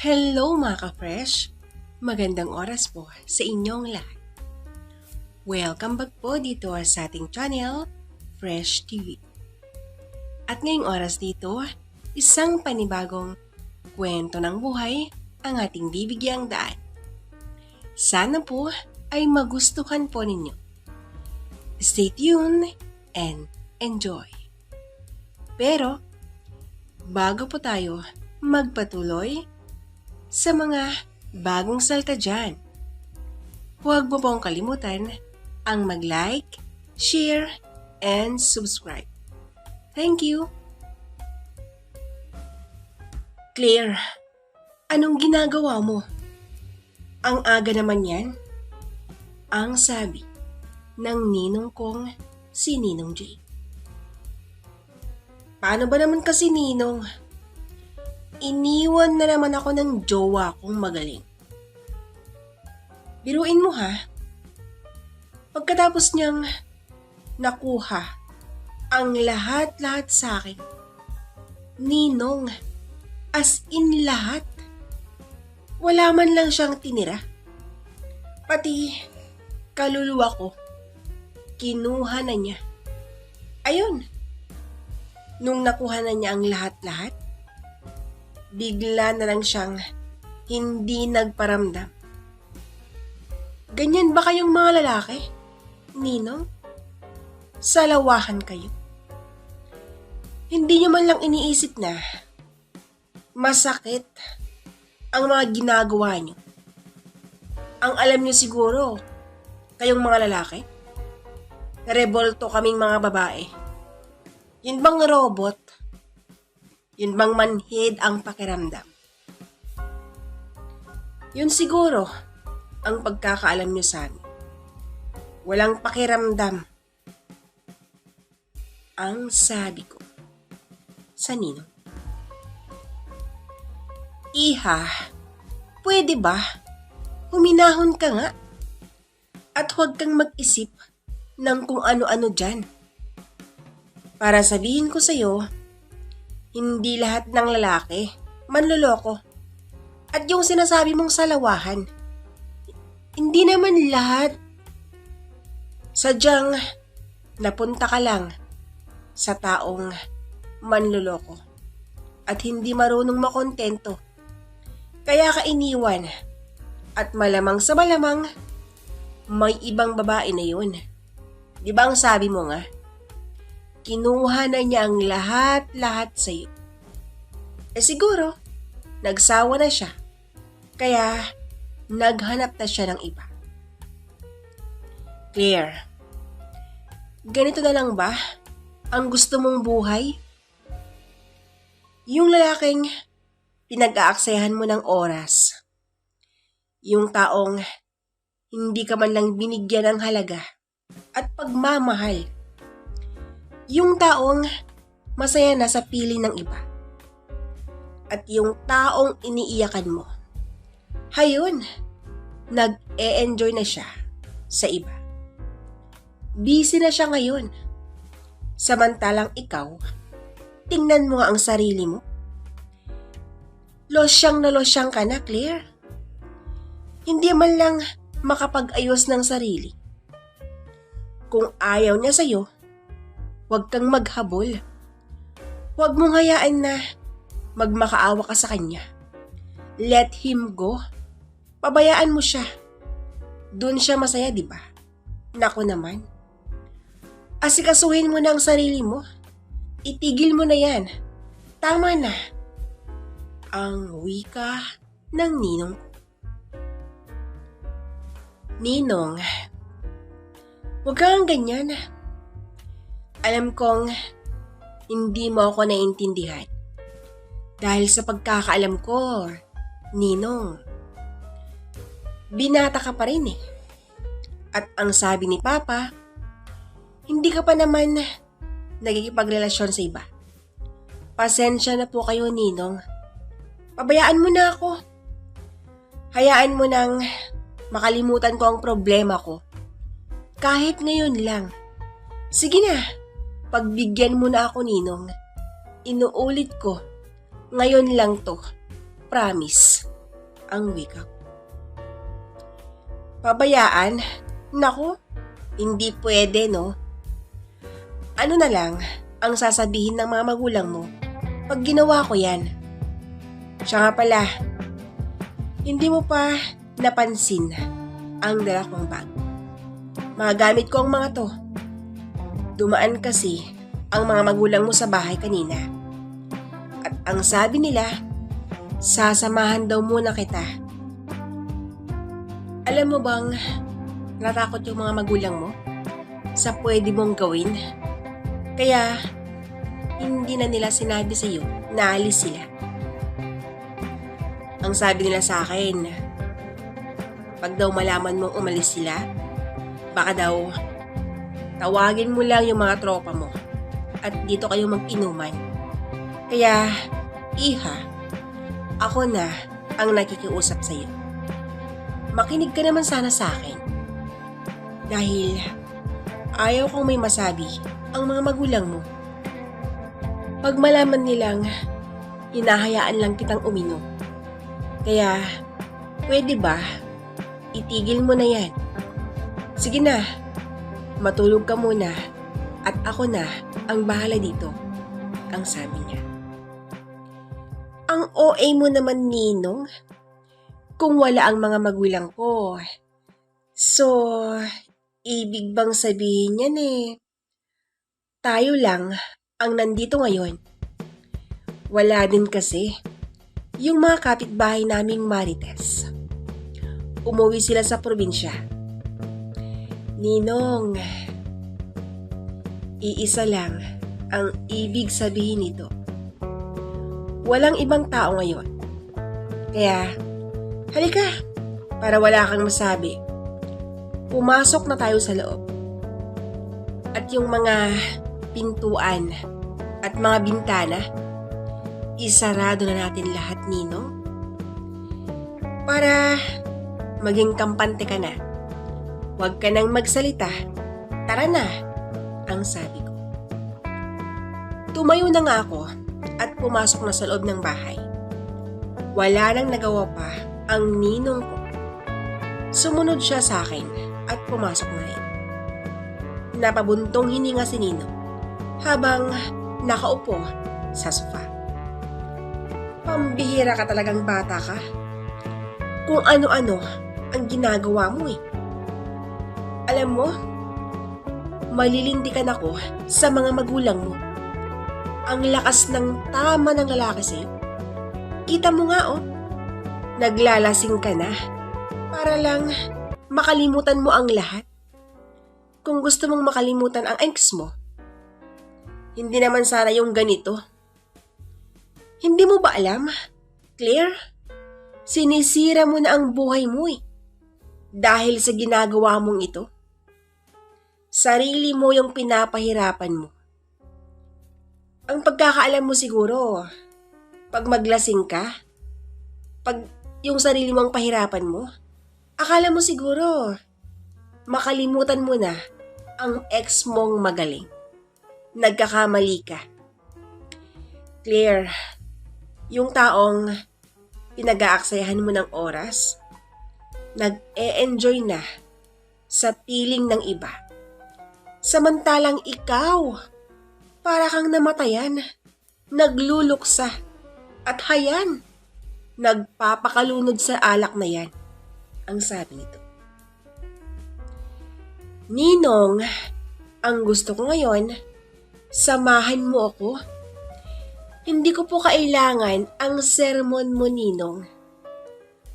Hello mga ka-fresh! Magandang oras po sa inyong lahat. Welcome back po dito sa ating channel, Fresh TV. At ngayong oras dito, isang panibagong kwento ng buhay ang ating bibigyang daan. Sana po ay magustuhan po ninyo. Stay tuned and enjoy. Pero, bago po tayo magpatuloy sa mga bagong salta dyan, huwag mo pong kalimutan ang mag-like, share, and subscribe. Thank you! Claire, anong ginagawa mo? Ang aga naman yan, ang sabi ng ninong kong si Ninong J. Paano ba naman kasi, Ninong? Iniwan na naman ako ng jowa kong magaling. Biruin mo ha, pagkatapos niyang nakuha ang lahat-lahat sa akin, Ninong, as in lahat, wala man lang siyang tinira. Pati kaluluwa ko, kinuha na niya. Ayun, nung nakuha na niya ang lahat-lahat, bigla na lang siyang hindi nagparamdam. Ganyan ba kayong mga lalaki, Ninong? Salawahan kayo. Hindi niyo man lang iniisip na masakit ang mga ginagawa niyo. Ang alam niyo siguro, kayong mga lalaki, rebolto kaming mga babae. Yun bang robot? Yun bang manhid ang pakiramdam? Yun siguro ang pagkakaalam nyo sa amin. Walang pakiramdam. Ang sabi ko sa Ninong. Iha, pwede ba? Huminahon ka nga. At huwag kang mag-isip ng kung ano-ano dyan. Para sabihin ko sa'yo, hindi lahat ng lalaki manloloko. At yung sinasabi mong salawahan, hindi naman lahat. Sadyang napunta ka lang sa taong manloloko at hindi marunong makontento. Kaya ka iniwan at malamang sa malamang may ibang babae na yun. Di ba ang sabi mo nga? Kinuha na niya ang lahat-lahat sa iyo. Siguro, nagsawa na siya. Kaya, naghanap na siya ng iba. Claire, ganito na lang ba ang gusto mong buhay? Yung lalaking pinag-aaksayahan mo ng oras. Yung taong hindi ka man lang binigyan ng halaga at pagmamahal. Yung taong masaya na sa piling ng iba. At yung taong iniiyakan mo, hayun, nag-e-enjoy na siya sa iba. Busy na siya ngayon. Samantalang ikaw, tingnan mo nga ang sarili mo. Losyang na losyang ka na, Claire. Hindi man lang makapag-ayos ng sarili. Kung ayaw niya sa'yo, huwag kang maghabol. Huwag mong hayaan na magmakaawa ka sa kanya. Let him go. Pabayaan mo siya. Doon siya masaya, di ba? Naku naman. Asikasuhin mo na ang sarili mo. Itigil mo na yan. Tama na. Ang wika ng Ninong. Ninong, huwag kang ganyan. Alam kong hindi mo ako naiintindihan. Dahil sa pagkakaalam ko, Ninong, binata ka pa rin eh. At ang sabi ni Papa, hindi ka pa naman nagkikipagrelasyon sa iba. Pasensya na po kayo, Ninong. Pabayaan mo na ako. Hayaan mo nang makalimutan ko ang problema ko. Kahit ngayon lang. Sige na, pagbigyan mo na ako, Ninong. Inuulit ko, ngayon lang to. Promise. ang wika ko. Pabayaan? Naku, hindi pwede no? Ano na lang ang sasabihin ng mga magulang mo pag ginawa ko yan? Siya nga pala, hindi mo pa napansin ang dala kong bag. Mga gamit ko ang mga to. Dumaan kasi ang mga magulang mo sa bahay kanina. At ang sabi nila, sasamahan daw muna kita. Alam mo bang natakot yung mga magulang mo sa pwede mong gawin? Kaya hindi na nila sinabi sa iyo na alis sila. Ang sabi nila sa akin, pag daw malaman mong umalis sila, baka daw tawagin mo lang yung mga tropa mo at dito kayo mag-inuman. Kaya, iha, ako na ang nakikiusap sa iyo. Makinig ka naman sana sa akin. Dahil ayaw kong may masabi ang mga magulang mo. Pag malaman nilang hinahayaan lang kitang uminom. Kaya, pwede ba itigil mo na yan? Sige na, matulog ka muna at ako na ang bahala dito, ang sabi niya. Ang OA mo naman, Ninong, kung wala ang mga magulang ko. So, ibig bang sabihin yan tayo lang ang nandito ngayon. Wala din kasi yung mga kapitbahay naming Marites. Umuwi sila sa probinsya. Ninong, iisa lang ang ibig sabihin nito. Walang ibang tao ngayon. Kaya, halika, para wala kang masabi. Pumasok na tayo sa loob. At yung mga pintuan at mga bintana, isarado na natin lahat, Ninong. Para maging kampante ka na. Huwag ka nang magsalita. Tara na, ang sabi ko. Tumayo na nga ako at pumasok na sa loob ng bahay. Wala nang nagawa pa ang ninong ko. Sumunod siya sa akin at pumasok na rin. Napabuntong hininga si Ninong habang nakaupo sa sofa. Pambihira ka talagang bata ka. Kung ano-ano ang ginagawa mo Alam mo, malilindikan ako sa mga magulang mo. Ang lakas ng tama ng lalaki sa'yo. Kita mo nga naglalasing ka na para lang makalimutan mo ang lahat. Kung gusto mong makalimutan ang ex mo, hindi naman sana yung ganito. Hindi mo ba alam, Claire? Sinisira mo na ang buhay mo dahil sa ginagawa mong ito. Sarili mo yung pinapahirapan mo. Ang pagkakaalam mo siguro, pag maglasing ka, pag yung sarili mong pahirapan mo, akala mo siguro, makalimutan mo na ang ex mong magaling. Nagkakamali ka. Claire, yung taong pinag-aaksayahan mo ng oras, nag-e-enjoy na sa piling ng iba. Samantalang ikaw, para kang namatayan, nagluluksa, at hayan, nagpapakalunod sa alak na yan, ang sabi nito. Ninong, ang gusto ko ngayon, samahan mo ako. Hindi ko po kailangan ang sermon mo, Ninong.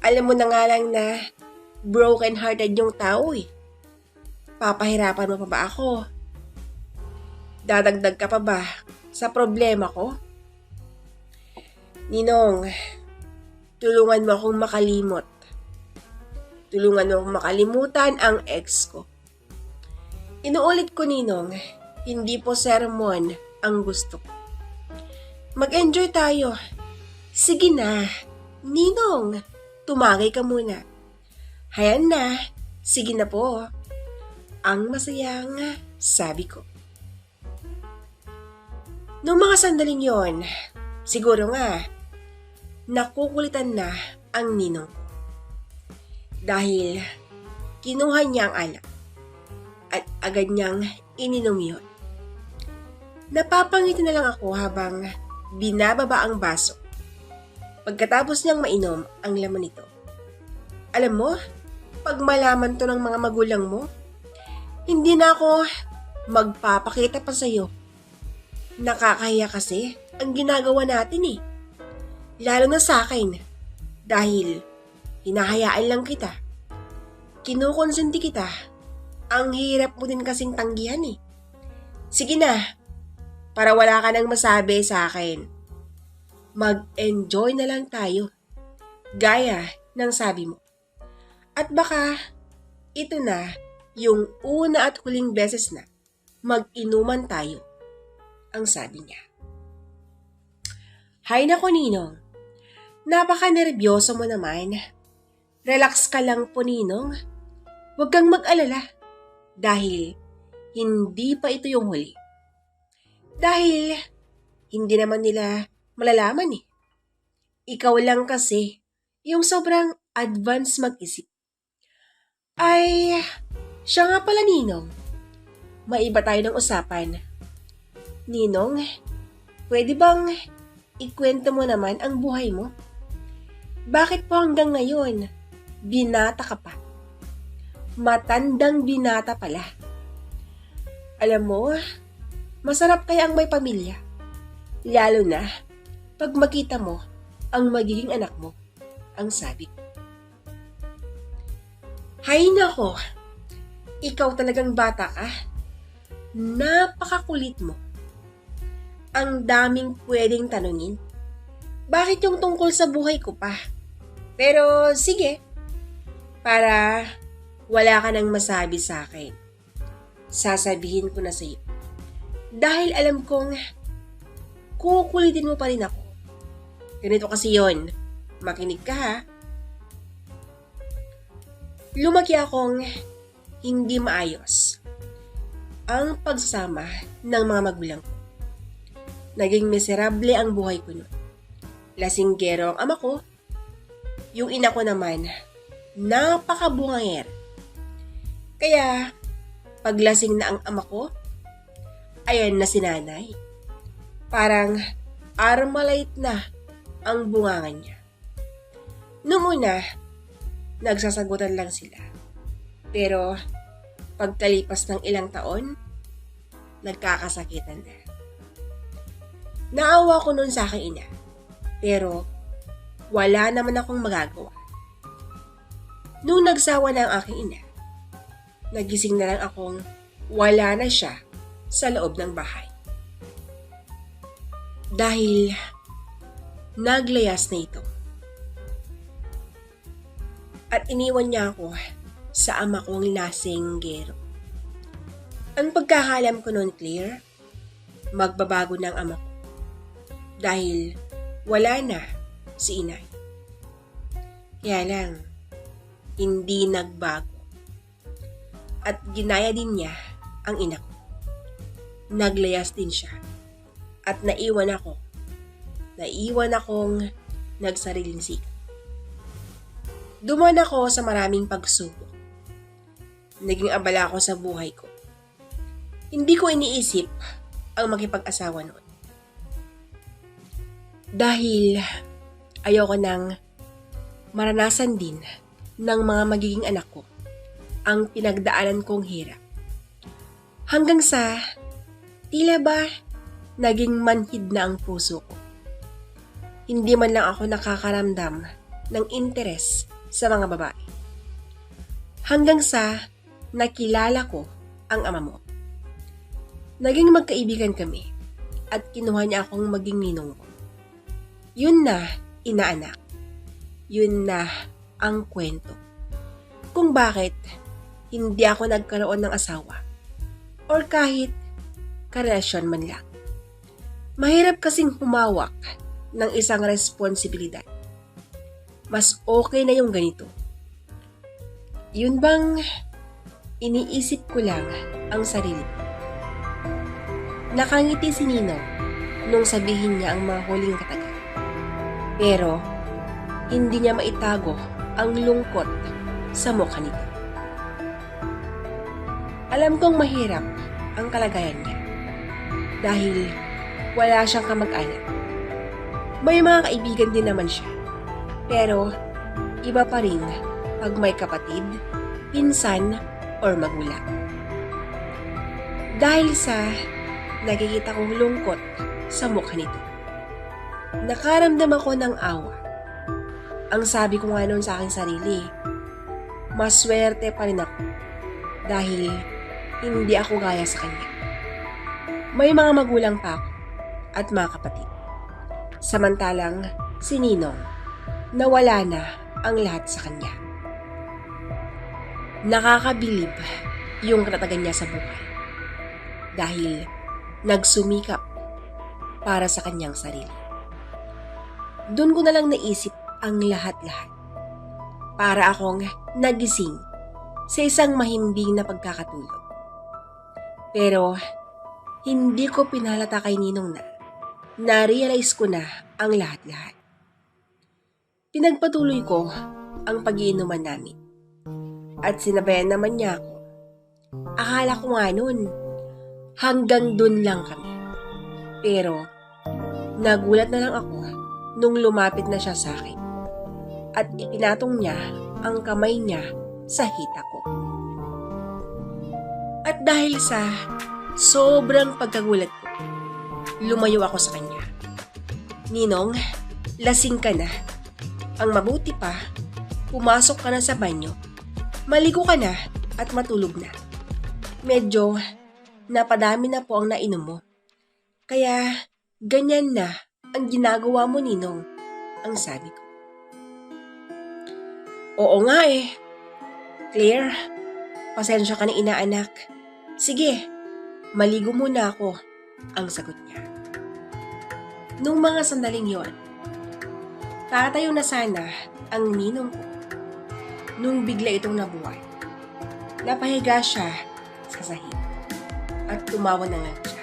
Alam mo na nga lang na broken-hearted yung tao Papahirapan mo pa ba ako? Dadagdag ka pa ba sa problema ko? Ninong, tulungan mo akong makalimot. Tulungan mo akong makalimutan ang ex ko. Inuulit ko, Ninong, hindi po sermon ang gusto ko. Mag-enjoy tayo. Sige na, Ninong, tumagay ka muna. Hayan na, sige na po. Ang masayang sabi ko. Noong mga sandaling yon, siguro nga, nakukulitan na ang ninong ko. dahil kinuha niya ang alak at agad niyang ininom yun. Napapangiti na lang ako habang binababa ang baso. Pagkatapos niyang mainom ang laman nito. Alam mo, pag malaman to ng mga magulang mo, hindi na ako magpapakita pa sa'yo. Nakakahiya kasi ang ginagawa natin eh. Lalo na sa akin, dahil hinahayaan lang kita. Kinukonsenti kita. Ang hirap mo din kasing tanggihan eh. Sige na, para wala ka nang masabi sa akin. Mag-enjoy na lang tayo, gaya ng sabi mo. At baka ito na yung una at huling beses na mag-inuman tayo, ang sabi niya. Hay nako Ninong, napaka-nervyoso mo naman. Relax ka lang po Ninong. Huwag kang mag-alala dahil hindi pa ito yung huli. Dahil hindi naman nila malalaman eh. Ikaw lang kasi yung sobrang advance mag-isip. Ay, siya nga pala Ninong. Maiba tayo ng usapan. Ninong, pwede bang ikwento mo naman ang buhay mo? Bakit po hanggang ngayon, binata ka pa? Matandang binata pala. Alam mo, masarap kaya ang may pamilya. Lalo na, pag makita mo ang magiging anak mo, ang sabi ko. Hay nako, ikaw talagang bata ka. Napakakulit mo. Ang daming pwedeng tanungin. Bakit yung tungkol sa buhay ko pa? Pero sige, para wala ka nang masabi sa akin. Sasabihin ko na sa iyo. Dahil alam kong kukulitin mo pa rin ako. Ganito kasi yon. Makinig ka ha. Lumaki akong hindi maayos ang pagsasama ng mga magulang ko. Naging miserable ang buhay ko noon. Lasinggero ang ama ko. Yung ina ko naman, napakabunganger. Kaya, paglasing na ang ama ko, ayan na si nanay. Parang Armalite na ang bungangan niya. Noong una, nagsasagutan lang sila. Pero, pagkalipas ng ilang taon, nagkakasakitan na. Naawa ko noon sa aking ina. Pero, wala naman akong magagawa. Nung nagsawa na ang aking ina, nagising na lang akong wala na siya sa loob ng bahay. Dahil naglayas na ito. At iniwan niya ako sa ama kong lasinggero. Ang pagkakalam ko noon, Claire, magbabago ng ama ko. Dahil wala na si inay. Kaya lang, hindi nagbago. At ginaya din niya ang ina ko. Naglayas din siya. At naiwan akong nagsariling sikat. Dumaan ako sa maraming pagsubok. Naging abala ako sa buhay ko. Hindi ko iniisip ang makipag-asawa noon. Dahil ayoko nang maranasan din ng mga magiging anak ko ang pinagdaanan kong hirap. Hanggang sa tila ba naging manhid na ang puso ko. Hindi man lang ako nakakaramdam ng interes sa mga babae. Hanggang sa nakilala ko ang ama mo. Naging magkaibigan kami at kinuha niya akong maging ninong ko. Yun na, inaanak. Yun na ang kwento. Kung bakit hindi ako nagkaroon ng asawa or kahit karelasyon man lang. Mahirap kasing humawak ng isang responsibilidad. Mas okay na yung ganito. Yun bang iniisip ko lang ang sarili ko. Nakangiti si Ninong nung sabihin niya ang mga huling katagal. Pero, hindi niya maitago ang lungkot sa mukha nito. Alam kong mahirap ang kalagayan niya dahil wala siyang kamag-anak. May mga kaibigan din naman siya, pero iba pa rin pag may kapatid, pinsan, or magulang. Dahil sa nakikita kong lungkot sa mukha nito, nakaramdam ako ng awa. Ang sabi ko nga noon sa aking sarili, maswerte pa rin ako dahil hindi ako gaya sa kanya. May mga magulang pa ako at mga kapatid. Samantalang si Ninong, nawala na ang lahat sa kanya. Nakakabilib yung katatagan niya sa buhay dahil nagsumikap para sa kanyang sarili. Doon ko na lang naisip ang lahat-lahat. Para akong nagising sa isang mahimbing na pagkakatulog. Pero hindi ko pinalata kay Ninong na na-realize ko na ang lahat-lahat. Pinagpatuloy ko ang pag-iinuman namin at sinabayan naman niya ako. Akala ko nga nun hanggang dun lang kami. Pero nagulat na lang ako nung lumapit na siya sa akin at ipinatong niya ang kamay niya sa hita ko. At dahil sa sobrang pagkagulat ko, lumayo ako sa kanya. Ninong, lasing ka na. Ang mabuti pa, pumasok ka na sa banyo, maligo ka na at matulog na. Medyo napadami na po ang nainom mo. Kaya ganyan na ang ginagawa mo, Ninong, ang sabi ko. Oo nga eh. Claire, pasensya ka na inaanak. Sige, maligo muna ako, ang sagot niya. Nung mga sandaling yon, tatayo na sana ang ninong ko nung bigla itong nabuhay. Napahiga siya sa sahig at tumawa na nga siya.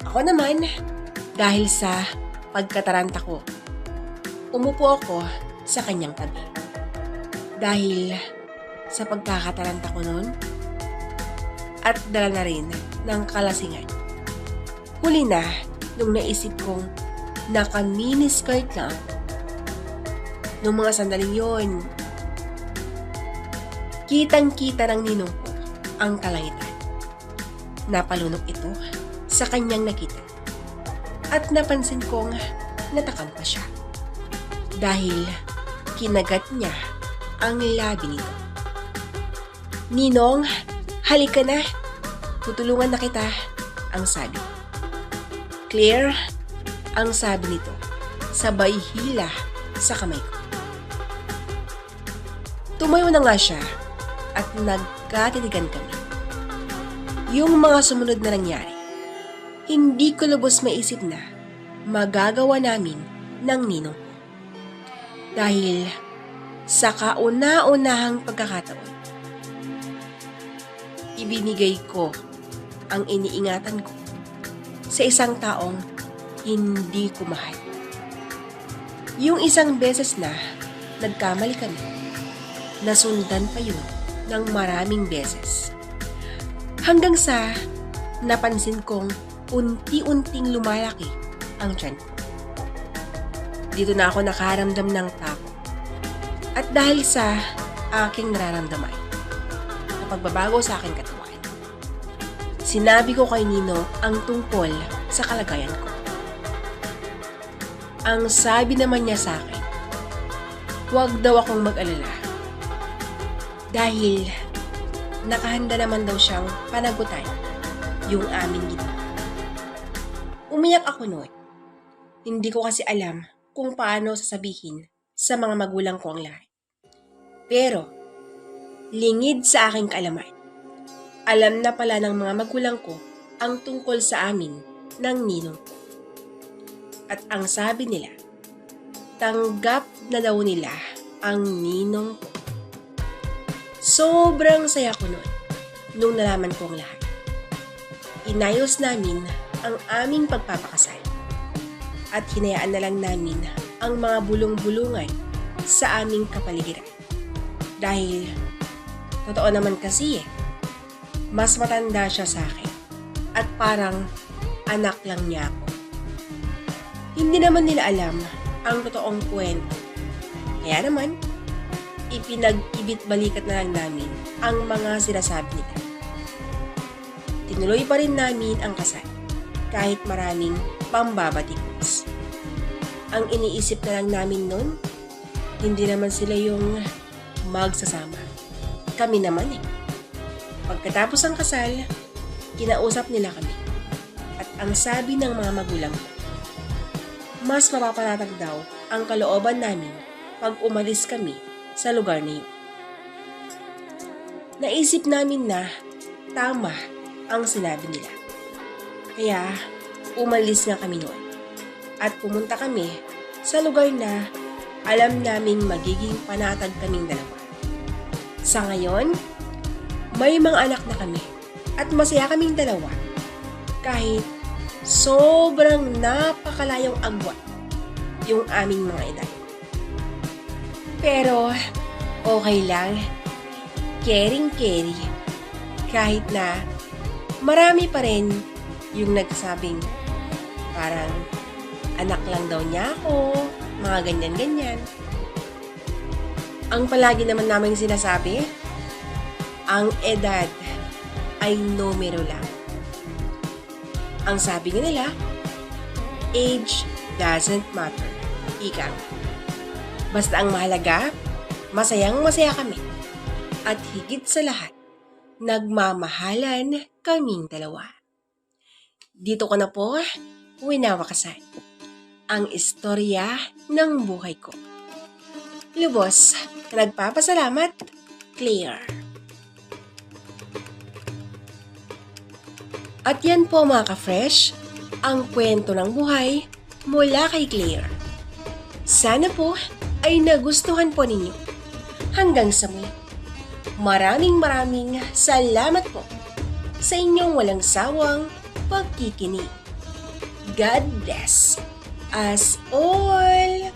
Ako naman, dahil sa pagkataranta ko, umupo ako sa kanyang tabi. Dahil sa pagkakataranta ko noon at dala na rin ng kalasingan. Huli na nung naisip kong naka-miniskirt lang. Nung mga sandaling yon, kitang-kita ng ninong ko ang kalangitan. Napalunok ito sa kanyang nakita at napansin kong natakam pa siya dahil kinagat niya ang labi nito. Ninong, halika na. Tutulungan na kita, ang sabi. Claire, ang sabi nito, sabay hila sa kamay ko. Tumayo na nga siya at nagkatitigan kami. Yung mga sumunod na nangyari, hindi ko lubos maisip na magagawa namin ng ninong ko. Dahil sa kauna-unahang pagkakataon, ibinigay ko ang iniingatan ko sa isang taong hindi ko mahal. Yung isang beses na nagkamali kami, nasundan pa yun ng maraming beses. Hanggang sa napansin kong unti-unting lumalaki ang tiyan ko. Dito na ako nakaramdam ng takot. At dahil sa aking nararamdaman na pagbabago sa aking katawan, sinabi ko kay Nino ang tungkol sa kalagayan ko. Ang sabi naman niya sa akin, huwag daw akong mag-alala dahil nakahanda naman daw siyang panagutan yung aming ginawa. Umiyak ako noon. Hindi ko kasi alam kung paano sasabihin sa mga magulang ko ang lahat. Pero, lingid sa aking kaalaman, alam na pala ng mga magulang ko ang tungkol sa amin ng ninong ko. At ang sabi nila, tanggap na daw nila ang ninong ko. Sobrang saya ko noon nung nalaman ko ang lahat. Inayos namin ang aming pagpapakasal at hinayaan na lang namin ang mga bulong-bulungan sa aming kapaligiran. Dahil, totoo naman kasi mas matanda siya sa akin. At parang anak lang niya ako. Hindi naman nila alam ang totoong kwento. Kaya naman, ipinag-ibit-balikat na lang namin ang mga sinasabi nila. Tinuloy pa rin namin ang kasal kahit maraming pambabatikos. Ang iniisip na lang namin nun, hindi naman sila yung magsasama. Kami naman eh. Pagkatapos ng kasal, kinausap nila kami. At ang sabi ng mga magulang ko, mas mapapanatag daw ang kalooban namin pag umalis kami sa lugar na yun. Naisip namin na tama ang sinabi nila. Kaya umalis nga kami noon. At pumunta kami sa lugar na alam naming magiging panatag kaming dalawa. Sa ngayon, may mga anak na kami at masaya kaming dalawa kahit sobrang napakalayong agwat yung aming mga edad. Pero okay lang, caring-carry kahit na marami pa rin yung nagsabing parang anak lang daw niya ako, mga ganyan-ganyan. Ang palagi naman namin sinasabi, ang edad ay numero lang. Ang sabi nga nila, age doesn't matter. Ika. Basta ang mahalaga, masayang-masaya kami. At higit sa lahat, nagmamahalan kaming dalawa. Dito ko na po winawakasan ang istorya ng buhay ko. Lubos na nagpapasalamat, Claire. At yan po mga ka-fresh, ang kwento ng buhay mula kay Claire. Sana po ay nagustuhan po ninyo. Hanggang sa muli. Maraming salamat po sa inyong walang sawang pagkikinig. God bless us all.